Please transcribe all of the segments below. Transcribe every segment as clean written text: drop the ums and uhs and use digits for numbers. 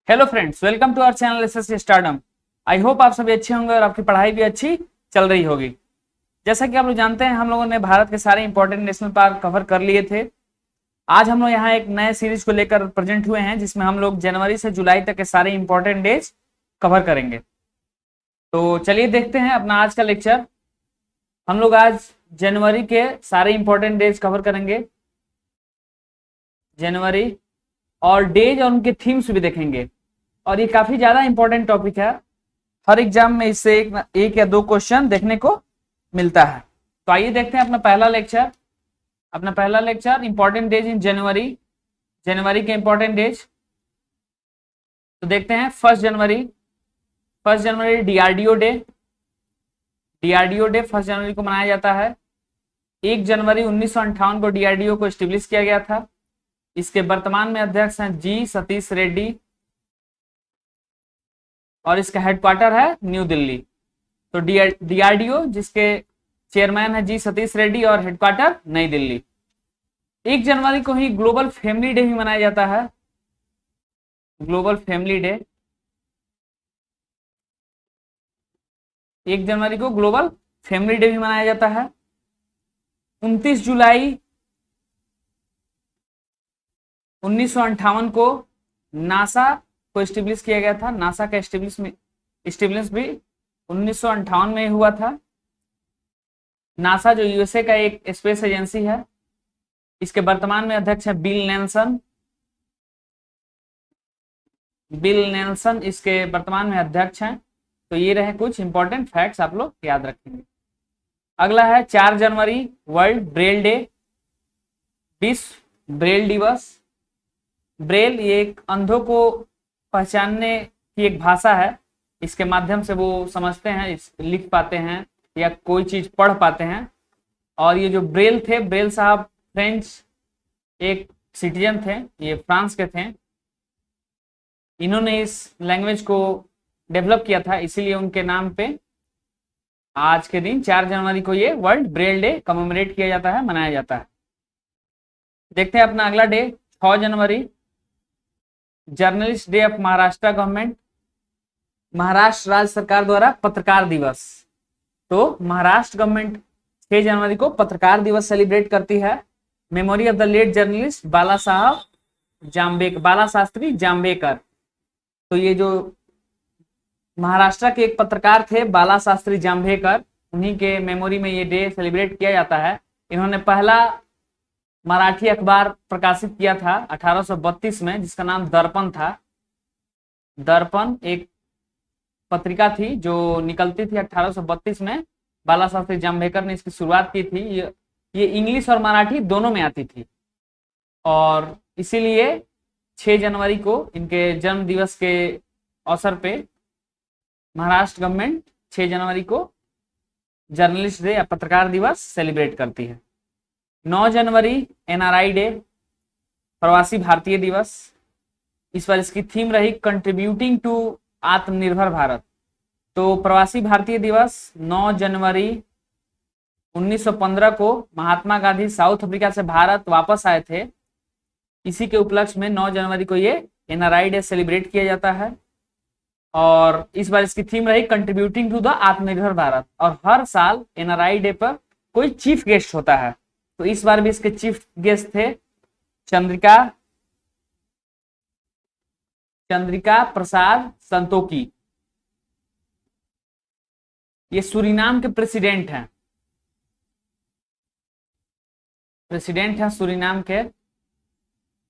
Hello friends, welcome to our channel SSC Stardom. I hope आप सभी अच्छे होंगे और आपकी पढ़ाई भी अच्छी चल रही होगी। जैसा कि आप लोग जानते हैं, हम लोगों ने भारत के सारे इंपॉर्टेंट नेशनल पार्क कवर कर लिए थे। आज हम लोग यहाँ एक नए सीरीज को लेकर प्रेजेंट हुए हैं, जिसमें हम लोग जनवरी से जुलाई तक के सारे इंपॉर्टेंट डेज कवर करेंगे। तो चलिए देखते हैं अपना आज का लेक्चर। हम लोग आज जनवरी के सारे इंपॉर्टेंट डेज कवर करेंगे, जनवरी, और डेज और उनके थीम्स भी देखेंगे। और ये काफी ज्यादा इंपॉर्टेंट टॉपिक है, हर एग्जाम में इससे एक या दो क्वेश्चन देखने को मिलता है। तो आइए देखते हैं अपना पहला लेक्चर इंपॉर्टेंट डेज इन जनवरी, जनवरी के इंपॉर्टेंट डेज। तो देखते हैं फर्स्ट जनवरी डीआरडीओ डे। डीआरडीओ डे 1 जनवरी को मनाया जाता है। 1 जनवरी 1958 को डीआरडीओ को एस्टेब्लिश किया गया था। इसके वर्तमान में अध्यक्ष हैं जी सतीश रेड्डी और इसका हेडक्वार्टर है न्यू दिल्ली। तो डीआरडीओ, जिसके चेयरमैन है जी सतीश रेड्डी और हेडक्वार्टर नई दिल्ली। 1 जनवरी को ही ग्लोबल फैमिली डे भी मनाया जाता है। ग्लोबल फैमिली डे 1 जनवरी को ग्लोबल फैमिली डे भी मनाया जाता है। 29 जुलाई 1958 को नासा को एस्टेब्लिश किया गया था। नासा का एस्टेब्लिश भी 1958 में हुआ था। नासा जो यूएसए का एक स्पेस एजेंसी है, इसके वर्तमान में अध्यक्ष है बिल नेल्सन इसके वर्तमान में अध्यक्ष हैं। तो ये रहे कुछ इंपॉर्टेंट फैक्ट्स, आप लोग याद रखेंगे। अगला है 4 जनवरी वर्ल्ड ब्रेल डे, विश्व ब्रेल दिवस। ब्रेल ये एक अंधों को पहचानने की एक भाषा है। इसके माध्यम से वो समझते हैं, लिख पाते हैं या कोई चीज पढ़ पाते हैं। और ये जो ब्रेल थे, ब्रेल साहब फ्रेंच एक सिटीजन थे, ये फ्रांस के थे। इन्होंने इस लैंग्वेज को डेवलप किया था, इसीलिए उनके नाम पे आज के दिन 4 जनवरी को ये वर्ल्ड ब्रेल डे कमेमोरेट किया जाता है, मनाया जाता है। देखते हैं अपना अगला डे 6 जनवरी journalist day of Maharashtra government. Maharashtra राज्य सरकार द्वारा पत्रकार दिवस। तो महाराष्ट्र गवर्नमेंट 6 जनवरी को पत्रकार दिवस सेलिब्रेट करती है। Memory of the late journalist Bala Shastri Jambhekar. तो ये जो महाराष्ट्र के एक पत्रकार थे बाला शास्त्री जाम्बेकर, उन्हीं के मेमोरी में ये डे सेलिब्रेट किया जाता है। इन्होंने पहला मराठी अखबार प्रकाशित किया था 1832 में, जिसका नाम दर्पण था। दर्पण एक पत्रिका थी जो निकलती थी 1832 में। बाला शास्त्री जाम्बेकर ने इसकी शुरुआत की थी। ये इंग्लिश और मराठी दोनों में आती थी, और इसीलिए 6 जनवरी को इनके जन्म दिवस के अवसर पे महाराष्ट्र गवर्नमेंट 6 जनवरी को जर्नलिस्ट डे या पत्रकार दिवस सेलिब्रेट करती है। 9 जनवरी एनआरआई डे, प्रवासी भारतीय दिवस। इस बार इसकी थीम रही कंट्रीब्यूटिंग टू आत्मनिर्भर भारत। तो प्रवासी भारतीय दिवस 9 जनवरी 1915 को महात्मा गांधी साउथ अफ्रीका से भारत वापस आए थे। इसी के उपलक्ष्य में 9 जनवरी को ये एनआरआई डे सेलिब्रेट किया जाता है। और इस बार इसकी थीम रही कंट्रीब्यूटिंग टू द आत्मनिर्भर भारत। और हर साल एनआरआई डे पर कोई चीफ गेस्ट होता है। तो इस बार भी इसके चीफ गेस्ट थे चंद्रिका प्रसाद संतोखी। ये सूरीनाम के प्रेसिडेंट हैं सूरीनाम के। तो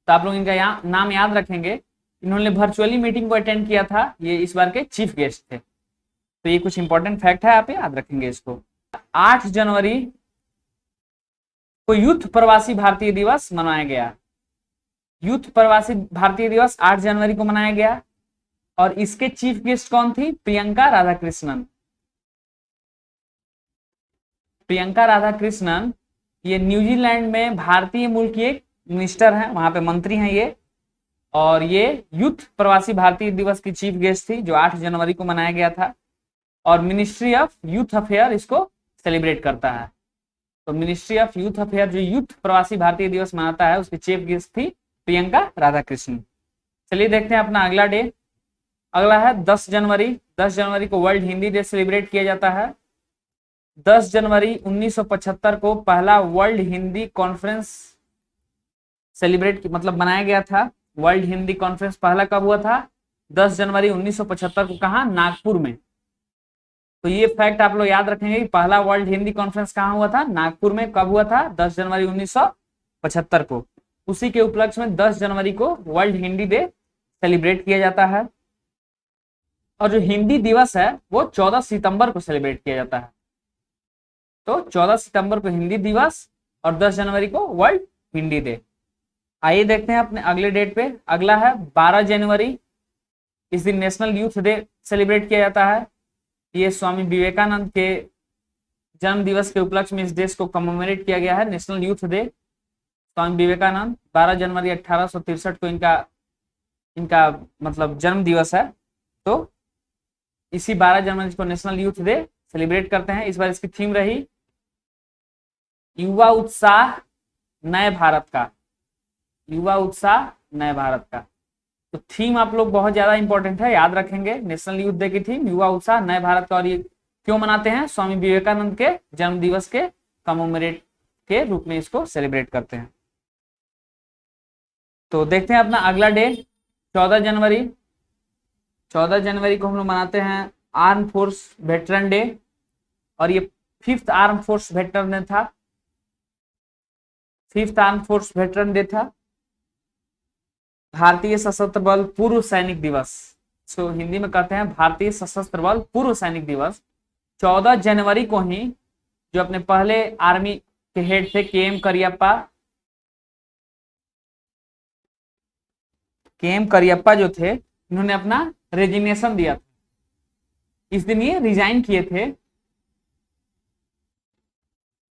आप लोग इनका नाम याद रखेंगे। इन्होंने वर्चुअली मीटिंग को अटेंड किया था। ये इस बार के चीफ गेस्ट थे। तो ये कुछ इंपॉर्टेंट फैक्ट है, आप याद रखेंगे इसको। 8 जनवरी को यूथ प्रवासी भारतीय दिवस मनाया गया। यूथ प्रवासी भारतीय दिवस 8 जनवरी को मनाया गया। और इसके चीफ गेस्ट कौन थी? प्रियंका राधाकृष्णन। ये न्यूजीलैंड में भारतीय मूल की एक मिनिस्टर हैं, वहां पे मंत्री हैं ये। और ये यूथ प्रवासी भारतीय दिवस की चीफ गेस्ट थी, जो 8 जनवरी को मनाया गया था। और मिनिस्ट्री ऑफ यूथ अफेयर इसको सेलिब्रेट करता है। तो मिनिस्ट्री ऑफ यूथ अफेयर जो यूथ प्रवासी भारतीय दिवस मनाता है, उसकी चीफ गेस्ट थी प्रियंका राधाकृष्णन। चलिए देखते हैं अपना अगला डे अगला है 10 जनवरी। 10 जनवरी को वर्ल्ड हिंदी डे सेलिब्रेट किया जाता है। 10 जनवरी 1975 को पहला वर्ल्ड हिंदी कॉन्फ्रेंस सेलिब्रेट मतलब बनाया गया था। वर्ल्ड हिंदी कॉन्फ्रेंस पहला कब हुआ था? 10 जनवरी 1975 को। कहा? नागपुर में। तो ये फैक्ट आप लोग याद रखेंगे कि पहला वर्ल्ड हिंदी कॉन्फ्रेंस कहाँ हुआ था? नागपुर में। कब हुआ था? 10 जनवरी 1975 को। उसी के उपलक्ष्य में 10 जनवरी को वर्ल्ड हिंदी डे सेलिब्रेट किया जाता है। और जो हिंदी दिवस है वो 14 सितंबर को सेलिब्रेट किया जाता है। तो 14 सितंबर को हिंदी दिवस और 10 जनवरी को वर्ल्ड हिंदी डे। आइए देखते हैं अपने अगले डेट पे। अगला है 12 जनवरी। इस दिन नेशनल यूथ डे सेलिब्रेट किया जाता है। ये स्वामी विवेकानंद के जन्म दिवस के उपलक्ष्य में इस देश को कमेमोरेट किया गया है, national youth day. Swami Vivekananda 12 जनवरी 1863 को इनका मतलब जन्म दिवस है। तो इसी 12 जनवरी को नेशनल यूथ डे सेलिब्रेट करते हैं। इस बार इसकी थीम रही युवा उत्साह नए भारत का। युवा उत्साह नए भारत का। तो थीम आप लोग बहुत ज्यादा इंपॉर्टेंट है, याद रखेंगे। नेशनल यूथ डे की थीम युवा उत्साह नए भारत का। और ये क्यों मनाते हैं? स्वामी विवेकानंद के जन्म दिवस के कमेमोरेट के रूप में इसको सेलिब्रेट करते हैं। तो देखते हैं अपना अगला डे 14 जनवरी। 14 जनवरी को हम लोग मनाते हैं आर्म फोर्स वेटरन डे। और ये 5th arm force veteran day था। 5th arm force veteran day था। भारतीय सशस्त्र बल पूर्व सैनिक दिवस, इसको हिंदी में कहते हैं भारतीय सशस्त्र बल पूर्व सैनिक दिवस। 14 जनवरी को ही जो अपने पहले आर्मी के हेड थे के एम करियप्पा जो थे, इन्होंने अपना रेजिग्नेशन दिया था। इस दिन ये रिजाइन किए थे।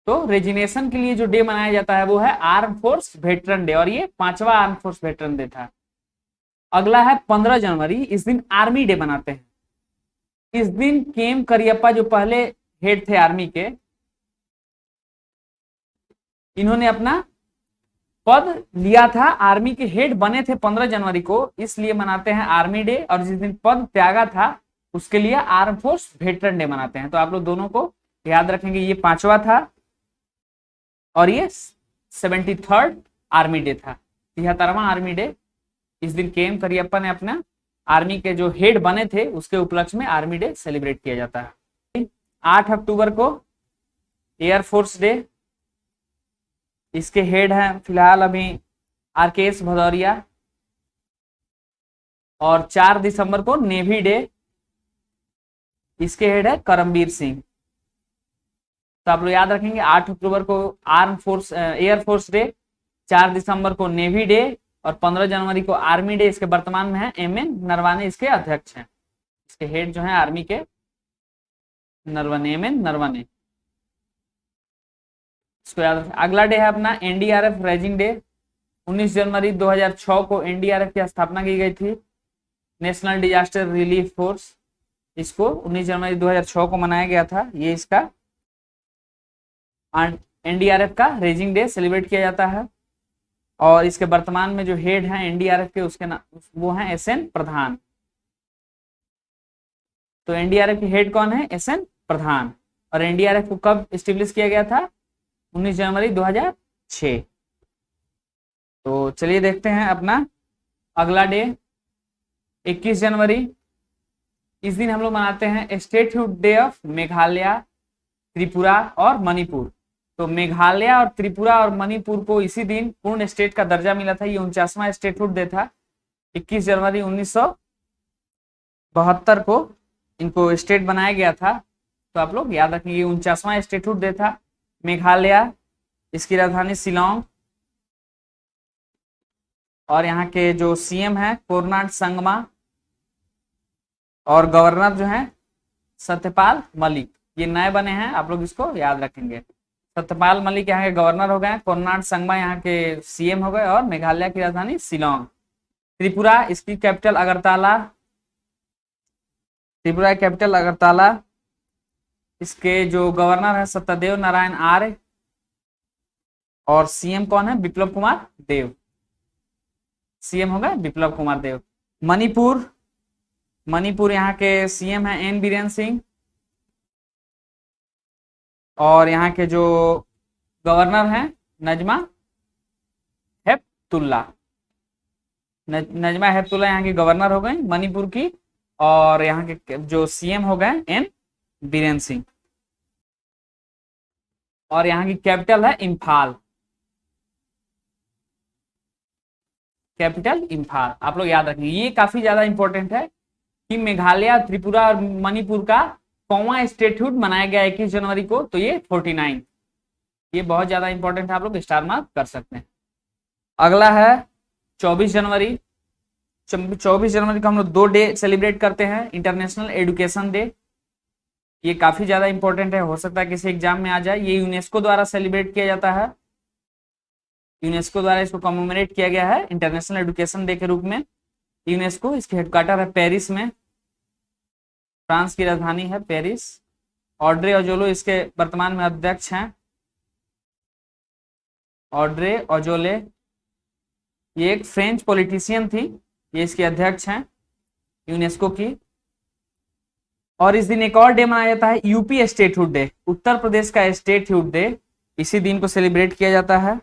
तो रेजिग्नेशन के लिए जो डे मनाया जाता है वो है आर्म फोर्स वेटरन डे। और ये 5वां आर्म फोर्स वेटरन डे था। अगला है 15 जनवरी। इस दिन आर्मी डे मनाते हैं। इस दिन के.एम. करियप्पा जो पहले हेड थे आर्मी के, इन्होंने अपना पद लिया था, आर्मी के हेड बने थे 15 जनवरी को, इसलिए मनाते हैं आर्मी डे। और जिस दिन पद त्यागा था उसके लिए आर्म फोर्स वेटरन डे मनाते हैं। तो आप लोग दोनों को याद रखेंगे। ये 5वां था और ये 73rd आर्मी डे था, 73वां आर्मी डे। इस दिन के.एम. करियप्पा ने अपना आर्मी के जो हेड बने थे उसके उपलक्ष्य में आर्मी डे सेलिब्रेट किया जाता है। 8 अक्टूबर को एयरफोर्स डे। इसके हेड हैं फिलहाल अभी आर.के.एस. भदौरिया। और 4 दिसंबर को नेवी डे। इसके हेड है करमबीर सिंह। तो आप लोग याद रखेंगे 8 अक्टूबर को आर्म फोर्स एयरफोर्स डे, 4 दिसंबर को नेवी डे और 15 जनवरी को आर्मी डे। इसके वर्तमान में है एम.एन. नरवाने, इसके अध्यक्ष हैं। इसके हेड जो है आर्मी के नरवणे, एम.एन. नरवाने। इसको याद रखें। अगला डे है अपना एनडीआरएफ रेजिंग डे। 19 जनवरी 2006 को एनडीआरएफ की स्थापना की गई थी, नेशनल डिजास्टर रिलीफ फोर्स। इसको 19 जनवरी 2006 को मनाया गया था। ये इसका एनडीआरएफ का रेजिंग डे सेलिब्रेट किया जाता है। और इसके वर्तमान में जो हेड हैं एनडीआरएफ के, उसके नाम वो हैं एस.एन. प्रधान। तो एनडीआरएफ के हेड कौन है? एस.एन. प्रधान। और एनडीआरएफ को कब एस्टेब्लिश किया गया था? 19 जनवरी 2006। तो चलिए देखते हैं अपना अगला डे 21 जनवरी। इस दिन हम लोग मनाते हैं statehood day of Meghalaya, Tripura और मणिपुर। तो मेघालय और त्रिपुरा और मणिपुर को इसी दिन पूर्ण स्टेट का दर्जा मिला था। ये 49वां स्टेटहुड डे था। 21 जनवरी 1972 को इनको स्टेट बनाया गया था। तो आप लोग याद रखेंगे ये 49वां स्टेटहुड डे था। मेघालय, इसकी राजधानी शिलोंग। और यहाँ के जो सीएम है कोरनाड संगमा। और गवर्नर जो है सत्यपाल मलिक। ये नए बने हैं, आप लोग इसको याद रखेंगे। सत्यपाल मलिक यहाँ के गवर्नर हो गए, कोरनाड संगमा यहाँ के सीएम हो गए। और मेघालय की राजधानी शिलोंग। त्रिपुरा, इसकी कैपिटल अगरतला। त्रिपुरा की कैपिटल अगरतला। इसके जो गवर्नर है सत्यदेव नारायण आर्य। और सीएम कौन है? विप्लव कुमार देव। सीएम हो गए विप्लव कुमार देव। मणिपुर, मणिपुर यहाँ के सीएम हैं एन बीरेन सिंह, और यहाँ के जो गवर्नर हैं नजमा हेपतुल्ला। नजमा हेपतुल्ला यहाँ की गवर्नर हो गई मणिपुर की, और यहाँ के जो सीएम हो गए एन बीरेन सिंह, और यहाँ की कैपिटल है इम्फाल। कैपिटल इम्फाल आप लोग याद रखेंगे। ये काफी ज्यादा इंपॉर्टेंट है कि मेघालय, त्रिपुरा और मणिपुर का कौवा स्टेटहुड मनाया गया 21 जनवरी को, तो ये 49। ये बहुत ज्यादा इंपॉर्टेंट है, आप लोग स्टार मार्क कर सकते हैं। अगला है 24 जनवरी। 24 जनवरी को हम लोग 2 डे सेलिब्रेट करते हैं। इंटरनेशनल एजुकेशन डे, ये काफी ज्यादा इंपॉर्टेंट है, हो सकता है किसी एग्जाम में आ जाए। ये यूनेस्को द्वारा सेलिब्रेट किया जाता है, यूनेस्को द्वारा इसको कमेमोरेट किया गया है इंटरनेशनल एजुकेशन डे के रूप में। यूनेस्को, इसकी हेडक्वार्टर है पेरिस में, फ्रांस की राजधानी है पेरिस। ऑड्रे ऑजोले इसके वर्तमान में अध्यक्ष हैं। ऑड्रे ऑजोले ये एक फ्रेंच पॉलिटिशियन थी, ये इसके अध्यक्ष हैं यूनेस्को की। और इस दिन एक और डे मनाया जाता है, UP statehood day, Uttar Pradesh का स्टेटहुड डे, इसी दिन को सेलिब्रेट किया जाता है।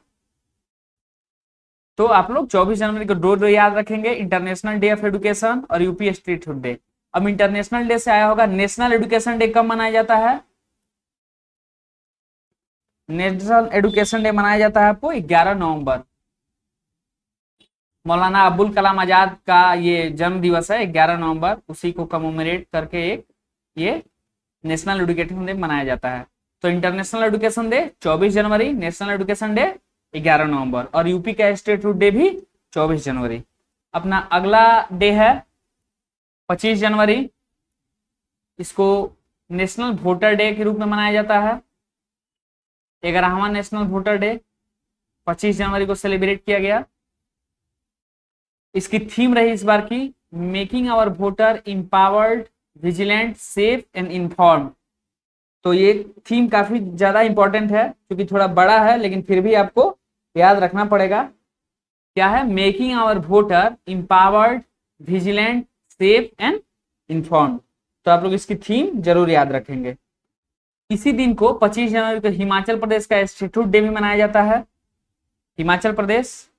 तो आप लोग 24 जनवरी को 2 डे याद रखेंगे, इंटरनेशनल डे ऑफ एजुकेशन और यूपी स्टेटहुड डे। अब इंटरनेशनल डे से आया होगा नेशनल एजुकेशन डे कब मनाया जाता है? नेशनल एजुकेशन डे मनाया जाता है आपको 11 नवंबर। मौलाना अबुल कलाम आजाद का ये जन्म दिवस है 11 नवंबर, उसी को कमेमोरेट करके एक ये नेशनल एजुकेशन डे मनाया जाता है। तो इंटरनेशनल एजुकेशन डे 24 जनवरी, नेशनल एजुकेशन डे 11 नवंबर, और यूपी का स्टेटहुड डे भी 24 जनवरी। अपना अगला डे है 25 जनवरी, इसको नेशनल वोटर डे के रूप में मनाया जाता है। 11वां नेशनल वोटर डे 25 जनवरी को सेलिब्रेट किया गया। इसकी थीम रही इस बार की making our voter empowered, vigilant, safe and informed. तो ये थीम काफी ज्यादा इंपॉर्टेंट है, क्योंकि थोड़ा बड़ा है, लेकिन फिर भी आपको याद रखना पड़ेगा। क्या है? Making our voter empowered, vigilant, safe and informed. तो आप लोग इसकी थीम जरूर याद रखेंगे। इसी दिन को 25 जनवरी को हिमाचल प्रदेश का स्टेटहुड डे भी मनाया जाता है। हिमाचल प्रदेश,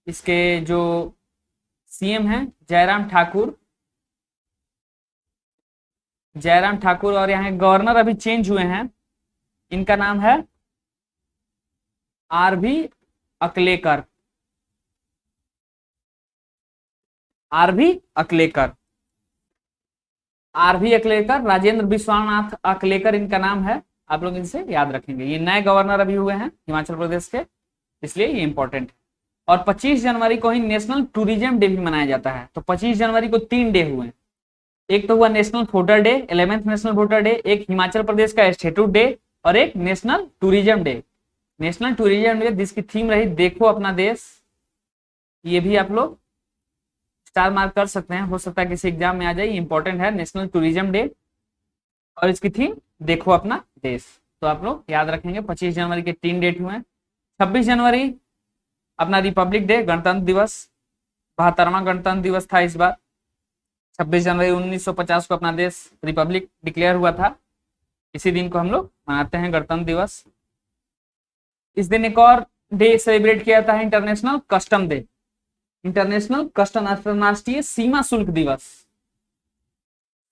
इसके जो सीएम हैं जयराम ठाकुर, और यहाँ गवर्नर अभी चेंज हुए हैं, इनका नाम है आरवी अकलेकर। आरवी अकलेकर राजेंद्र विश्वनाथ अकलेकर इनका नाम है। आप लोग इनसे याद रखेंगे, ये नए गवर्नर अभी हुए हैं हिमाचल प्रदेश के, इसलिए ये इंपॉर्टेंट है। और 25 जनवरी को ही नेशनल टूरिज्म डे भी मनाया जाता है। तो 25 जनवरी को 3 डे हुए, एक तो हुआ national voter day, 11th national voter day, एक हिमाचल प्रदेश का स्टेटहुड डे, और एक national tourism day. National tourism day जिसकी थीम रही देखो अपना देश, ये भी आप लोग स्टार मार्क कर सकते हैं, हो सकता है किसी एग्जाम में आ जाए। इंपॉर्टेंट है नेशनल टूरिज्म डे, और इसकी थीम देखो अपना देश। तो आप लोग याद रखेंगे 25 जनवरी के 3 डेट हुए। 26 जनवरी अपना रिपब्लिक डे, गणतंत्र दिवस, 72वां गणतंत्र दिवस था इस बार। 26 जनवरी 1950 को अपना देश रिपब्लिक डिक्लेयर हुआ था, इसी दिन को हम लोग मनाते हैं गणतंत्र दिवस। इस दिन एक और डे सेलिब्रेट किया जाता है, international custom day. International custom, अंतरराष्ट्रीय सीमा शुल्क दिवस।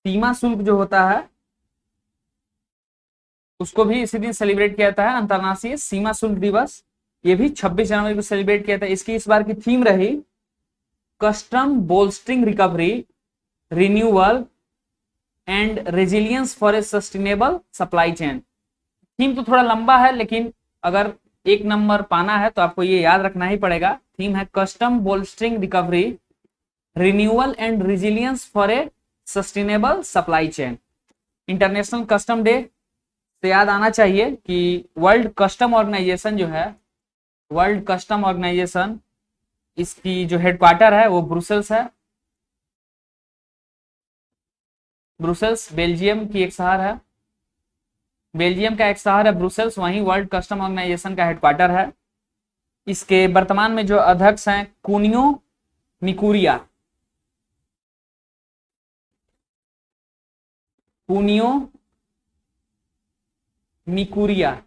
सीमा शुल्क जो होता है उसको भी इसी दिन सेलिब्रेट किया जाता है, अंतरराष्ट्रीय सीमा शुल्क दिवस। ये भी 26 जनवरी को सेलिब्रेट किया था। इसकी इस बार की थीम रही custom bolstering recovery, renewal and resilience for a sustainable supply chain. Theme तो थोड़ा लंबा है, लेकिन अगर 1 नंबर पाना है तो आपको ये याद रखना ही पड़ेगा। थीम है custom bolstering recovery, renewal and resilience for a sustainable supply chain. International custom day से याद आना चाहिए कि वर्ल्ड कस्टम ऑर्गेनाइजेशन जो है, वर्ल्ड कस्टम ऑर्गेनाइजेशन, इसकी जो हेडक्वार्टर है वो ब्रुसेल्स है। ब्रुसेल्स बेल्जियम की एक शहर है, बेल्जियम का एक शहर है ब्रुसेल्स, वहीं वर्ल्ड कस्टम ऑर्गेनाइजेशन का हेडक्वार्टर है। इसके वर्तमान में जो अध्यक्ष हैं कुनियो मिकुरिया। कुनियो मिकुरिया,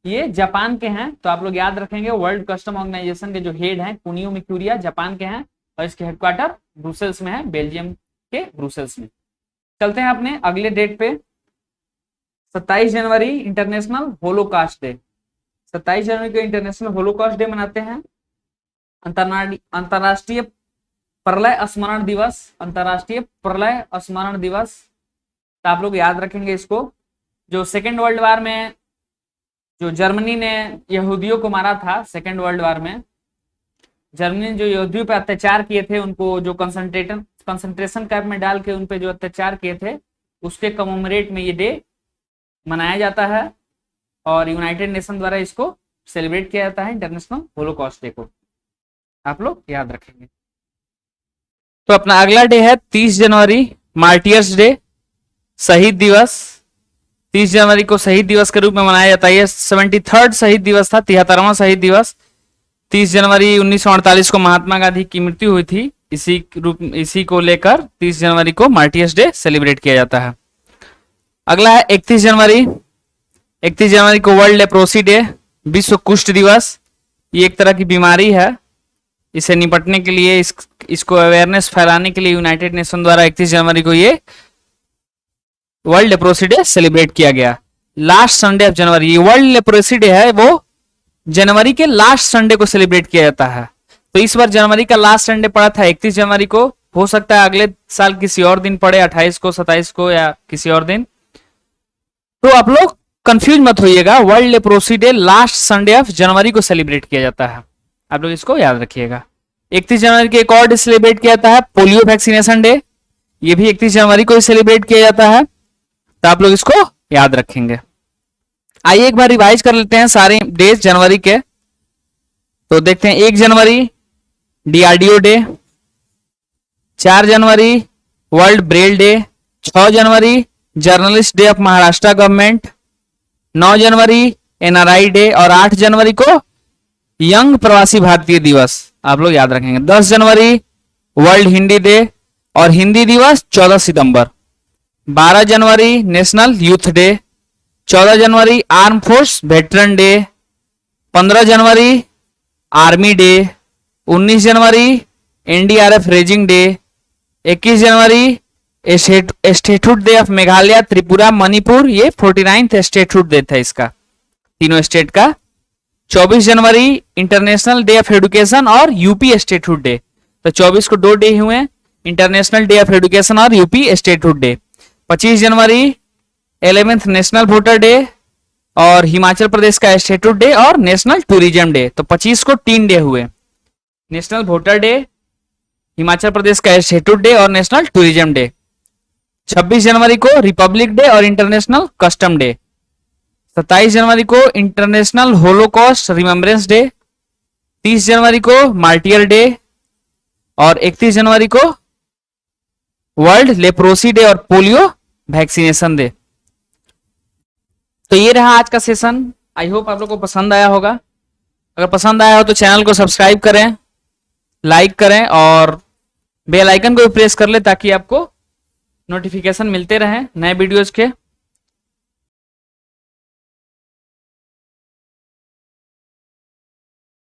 ये जापान के हैं, तो आप लोग याद रखेंगे वर्ल्ड कस्टम ऑर्गेनाइजेशन के जो हेड हैं कुनियो मिकुरिया जापान के हैं और इसके हेडक्वार्टर ब्रुसेल्स में है, बेल्जियम के ब्रुसेल्स में। चलते हैं अपने अगले डेट पे। 27 जनवरी इंटरनेशनल होलोकास्ट डे। 27 जनवरी को इंटरनेशनल होलोकास्ट डे मनाते हैं। अंतरराष्ट्रीय प्रलय स्मरण दिवस, अंतरराष्ट्रीय प्रलय स्मरण दिवस, तो आप लोग याद रखेंगे इसको। जो सेकेंड वर्ल्ड वॉर में जो जर्मनी ने यहूदियों को मारा था, सेकेंड वर्ल्ड वॉर में जर्मनी ने जो यहूदियों पे अत्याचार किए थे, उनको जो कंसंट्रेशन कैंप में डाल के उन पे जो अत्याचार किए थे, उसके कमेमोरेट में ये डे मनाया जाता है और यूनाइटेड नेशन द्वारा इसको सेलिब्रेट किया जाता है, इंटरनेशनल होलोकॉस्ट डे को, आप लोग याद रखेंगे। तो अपना अगला डे है 30 जनवरी मार्टियर्स डे, शहीद दिवस। 30 जनवरी को शहीद दिवस के रूप में मनाया जाता है। ये 73rd शहीद दिवस था, 73वां शहीद दिवस। 30 जनवरी 1948 को महात्मा गांधी की मृत्यु हुई थी, इसी को लेकर 30 जनवरी को मार्टियर्स डे सेलिब्रेट किया जाता है। अगला है 31 जनवरी। 31 जनवरी को वर्ल्ड लेप्रोसी डे, विश्व कुष्ठ दिवस। ये एक तरह की बीमारी है, इसे निपटने के लिए इसको अवेयरनेस फैलाने के लिए यूनाइटेड नेशन द्वारा 31 जनवरी को ये वर्ल्ड लेप्रोसी डे सेलिब्रेट किया गया। लास्ट संडे ऑफ जनवरी, ये वर्ल्ड लेप्रोसी डे है, वो जनवरी के लास्ट संडे को सेलिब्रेट किया जाता है। तो इस बार जनवरी का लास्ट संडे पड़ा था 31 जनवरी को, हो सकता है अगले साल किसी और दिन पड़े, 28 को, 27 को या किसी और दिन। तो आप लोग कंफ्यूज मत होइएगा, world leprosy day last Sunday of January को सेलिब्रेट किया जाता है, आप लोग इसको याद रखिएगा। 31 जनवरी के एक और डे सेलिब्रेट किया जाता है पोलियो वैक्सीनेशन डे, ये भी 31 जनवरी को सेलिब्रेट किया जाता है, तो आप लोग इसको याद रखेंगे। आइए एक बार रिवाइज कर लेते हैं सारे डेज जनवरी के। तो देखते हैं 1 जनवरी डीआरडीओ डे, 4 जनवरी वर्ल्ड ब्रेल डे, 6 जनवरी journalist day of Maharashtra government, 9 जनवरी एनआरआई डे और 8 जनवरी को यंग प्रवासी भारतीय दिवस, आप लोग याद रखेंगे। 10 जनवरी वर्ल्ड हिंदी डे और हिंदी दिवस 14 सितंबर। 12 जनवरी नेशनल यूथ डे, 14 जनवरी आर्म फोर्स वेटरन डे, 15 जनवरी आर्मी डे, 19 जनवरी एनडीआरएफ रेजिंग डे, 21 जनवरी statehood day of Meghalaya, Tripura, Manipur, ये 49th स्टेटहुड डे था इसका, तीनों स्टेट का। 24 जनवरी इंटरनेशनल डे ऑफ एजुकेशन और यूपी स्टेटहुड डे, तो 24 को 2 डे हुए, इंटरनेशनल डे ऑफ एजुकेशन और यूपी स्टेटहुड डे। 25 जनवरी 11th नेशनल वोटर डे और हिमाचल प्रदेश का स्टेटहुड डे और नेशनल टूरिज्म डे, तो 25 को 3 डे हुए, national voter day, Himachal Pradesh का स्टेटहुड डे और नेशनल टूरिज्म डे। 26 जनवरी को रिपब्लिक डे और इंटरनेशनल कस्टम डे। 27 जनवरी को इंटरनेशनल होलोकॉस्ट रिमेम्बरेंस डे, 30 जनवरी को मार्टियर डे और 31 जनवरी को वर्ल्ड लेप्रोसी डे और पोलियो वैक्सीनेशन डे। तो ये रहा आज का सेशन, आई होप आप लोग को पसंद आया होगा। अगर पसंद आया हो तो चैनल को सब्सक्राइब करें, लाइक करें और बेल आइकन को भी प्रेस कर ले ताकि आपको नोटिफिकेशन मिलते रहें नए वीडियोज के।